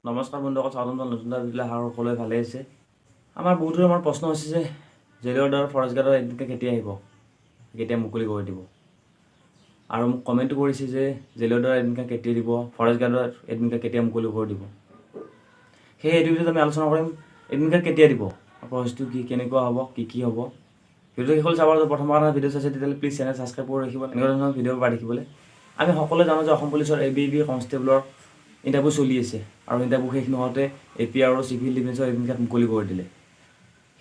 নমস্কাৰ বন্ধুসকল, স্বাগতম নতুন এটা ভিডিঅ'লৈ সকলোৱে ভালে আছে। আমাৰ বহুতো আমাৰ প্ৰশ্ন হৈছে যে জেইলৰ দ্বাৰা ফৰেষ্ট গাৰ্ডৰ এডমিট কাৰ্ড কেতিয়া আহিব, কেতিয়া মুকলি কৰি দিব, আৰু মোক কমেণ্টো কৰিছে যে জেইলৰ দ্বাৰা এডমিট কাৰ্ড কেতিয়া দিব, ফৰেষ্ট গাৰ্ডৰ এডমিট কাৰ্ড কেতিয়া মুকলি কৰি দিব। সেই এইটো ভিডিঅ'ত আমি আলোচনা কৰিম এডমিট কাৰ্ড কেতিয়া দিব, প্ৰচেছটো কি, কেনেকুৱা হ'ব, কি হ'ব। ভিডিঅ'টো শেষলৈ চাব। প্ৰথমবাৰ কাৰণে ভিডিঅ' চাইছে তেতিয়াহ'লে প্লিজ চেনেল ছাবস্ক্ৰাইব কৰি ৰাখিব এনেকুৱা ধৰণৰ ভিডিঅ' পাই দেখিবলৈ। আমি সকলোৱে জানো যে অসম পুলিচৰ ABB কনষ্টেবলৰ ইণ্টাৰভিউ চলি আছে, আৰু ইণ্টাৰভিউ শেষ নহওঁতে APR আৰু চিভিল ডিফেন্সৰ এডমিট কাৰ্ড মুকলি কৰি দিলে।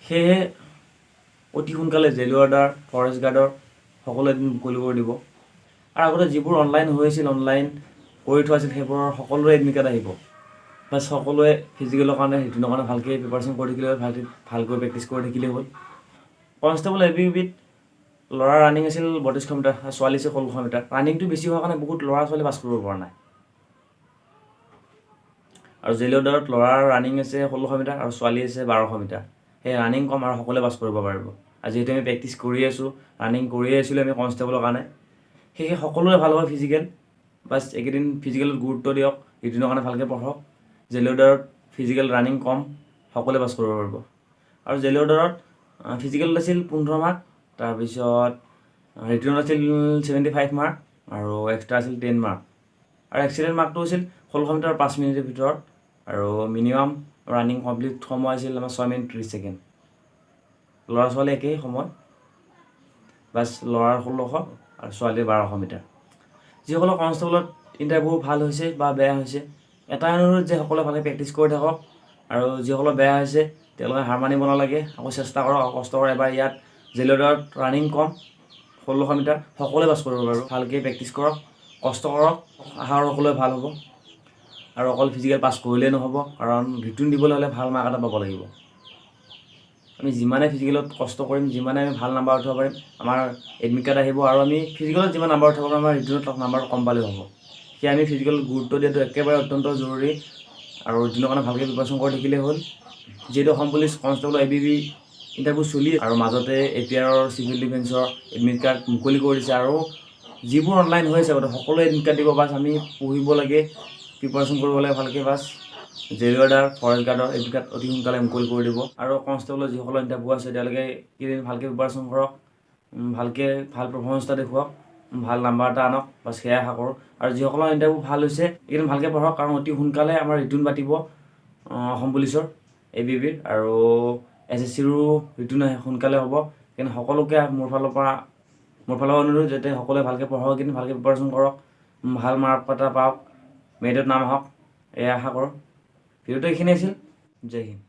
সেয়ে অতি সোনকালে জেইলৰ দ্বাৰা ফৰেষ্ট গাৰ্ডৰ সকলো এডমিট মুকলি কৰি দিব। আৰু আগতে যিবোৰ অনলাইন হৈ আছিল, অনলাইন কৰি থোৱা আছিল, সেইবোৰৰ সকলোৰে এডমিট কাৰ্ড আহিব। বাছ সকলোৱে ফিজিকেলৰ কাৰণে ৰিটেনৰ কাৰণে ভালকৈ প্ৰিপাৰেশ্যন কৰি থাকিলে হ'ল, ভালকৈ প্ৰেক্টিছ কৰি থাকিলেই হ'ল। কনষ্টেবল ABBত ল'ৰা ৰানিং আছিল 3200 মিটাৰ, ছোৱালী আছিল 1600 মিটাৰ। ৰানিংটো বেছি হোৱাৰ কাৰণে বহুত ল'ৰা ছোৱালী পাছ কৰিব পৰা নাই। আৰু জেইলৰ দ্বাৰত ল'ৰাৰ ৰানিং আছে 1600 মিটাৰ আৰু ছোৱালী আছে 1200 মিটাৰ। সেই ৰানিং কম আৰু সকলোৱে পাছ কৰিব পাৰিব। আৰু যিহেতু আমি প্ৰেক্টিছ কৰি আছোঁ, ৰানিং কৰিয়ে আছিলোঁ আমি কনষ্টেবলৰ কাৰণে, সেয়ে সকলোৰে ভাল হ'ব ফিজিকেল। বাছ এইকেইদিন ফিজিকেলত গুৰুত্ব দিয়ক, ৰিটেনৰ কাৰণে ভালকৈ পঢ়ক। জেইলৰ দ্বাৰত ফিজিকেল ৰানিং কম, সকলোৱে পাছ কৰিব পাৰিব। আৰু জেইলৰ দ্বাৰত ফিজিকেলত আছিল 15 মাৰ্ক, তাৰপিছত ৰিটেনত আছিল 75 মাৰ্ক, আৰু এক্সট্ৰা আছিল 10 মাৰ্ক। আৰু এক্সিডেণ্ট মাৰ্কটো আছিল 1600 মিটাৰ 5 মিনিটৰ ভিতৰত, আৰু মিনিমাম ৰানিং কমপ্লিট সময় আছিল আমাৰ 6 মিনিট 30 ছেকেণ্ড। ল'ৰা ছোৱালী একেই সময়, বাছ ল'ৰাৰ 1600 আৰু ছোৱালীৰ 1200 মিটাৰ। যিসকলৰ কনষ্টেবলত ইণ্টাৰভিউ ভাল হৈছে বা বেয়া হৈছে, এটাই অনুৰোধ যে সকলোৱে ভালকৈ প্ৰেক্টিছ কৰি থাকক। আৰু যিসকলৰ বেয়া হৈছে তেওঁলোকে হাৰ মানিব নালাগে, আকৌ চেষ্টা কৰক, আকৌ কষ্ট কৰক। এবাৰ ইয়াত জেইলৰ দ্বাৰত ৰানিং কম 1600 মিটাৰ, সকলোৱে পাছ কৰিব পাৰিব। ভালকৈ প্ৰেক্টিছ কৰক, কষ্ট কৰক, আশা কৰোঁ সকলোৱে ভাল হ'ব। আৰু অকল ফিজিকেল পাছ কৰিলেই নহ'ব, কাৰণ ৰিটেন দিবলৈ হ'লে ভাল মাৰ্ক এটা পাব লাগিব। আমি যিমানে ফিজিকেলত কষ্ট কৰিম, যিমানে আমি ভাল নাম্বাৰ উঠাব পাৰিম, আমাৰ এডমিট কাৰ্ড আহিব। আৰু আমি ফিজিকেলত যিমান নাম্বাৰ উঠাব পাৰিম, আমাৰ ৰিটেনত নাম্বাৰটো কম পালেও হ'ব। সেয়ে আমি ফিজিকেলত গুৰুত্ব দিয়াটো একেবাৰে অত্যন্ত জৰুৰী, আৰু ৰিটেনৰ কাৰণে ভালকৈ প্ৰিপাৰেশ্যন কৰি থাকিলেই হ'ল। যিহেতু Assam police constable ABB interview চলি আছে, আৰু মাজতে APR চিভিল ডিফেন্সৰ এডমিট কাৰ্ড মুকলি কৰি দিছে, আৰু যিবোৰ অনলাইন হৈ আছে সকলোৱে এডমিট কাৰ্ড দিব। বাছ আমি পঢ়িব লাগে, প্ৰিপাৰেশ্যন কৰিব লাগে ভালকৈ। বাছ জেইলৰ দ্বাৰা ফৰেষ্ট গাৰ্ডৰ এডমিট কাৰ্ড অতি সোনকালে মুকলি কৰি দিব। আৰু কনষ্টেবলৰ যিসকলৰ ইণ্টাৰভিউ আছে তেওঁলোকে কেইদিন ভালকৈ প্ৰিপাৰেশ্যন কৰক, ভালকৈ ভাল পাৰফৰ্মেঞ্চ এটা দেখুৱাওক, ভাল নাম্বাৰ এটা আনক, বাছ সেয়াই আশা কৰোঁ। আৰু যিসকলৰ ইণ্টাৰভিউ ভাল হৈছে এইকেইদিন ভালকৈ পঢ়ক, কাৰণ অতি সোনকালে আমাৰ ৰিটেন পাতিব অসম পুলিচৰ ABBৰ, আৰু SSCৰো ৰিটেন সোনকালে হ'ব। কিন্তু সকলোকে মোৰ ফালৰ পৰা অনুৰোধ যাতে সকলোৱে ভালকৈ পঢ়ক, কিন্তু ভালকৈ প্ৰিপাৰেশ্যন কৰক, ভাল মাৰ্ক এটা পাওক, মেৰিটত নাম আহক, এয়া আশা কৰোঁ। ভিডিঅ'টো এইখিনি আছিল। জয় হিন্দ।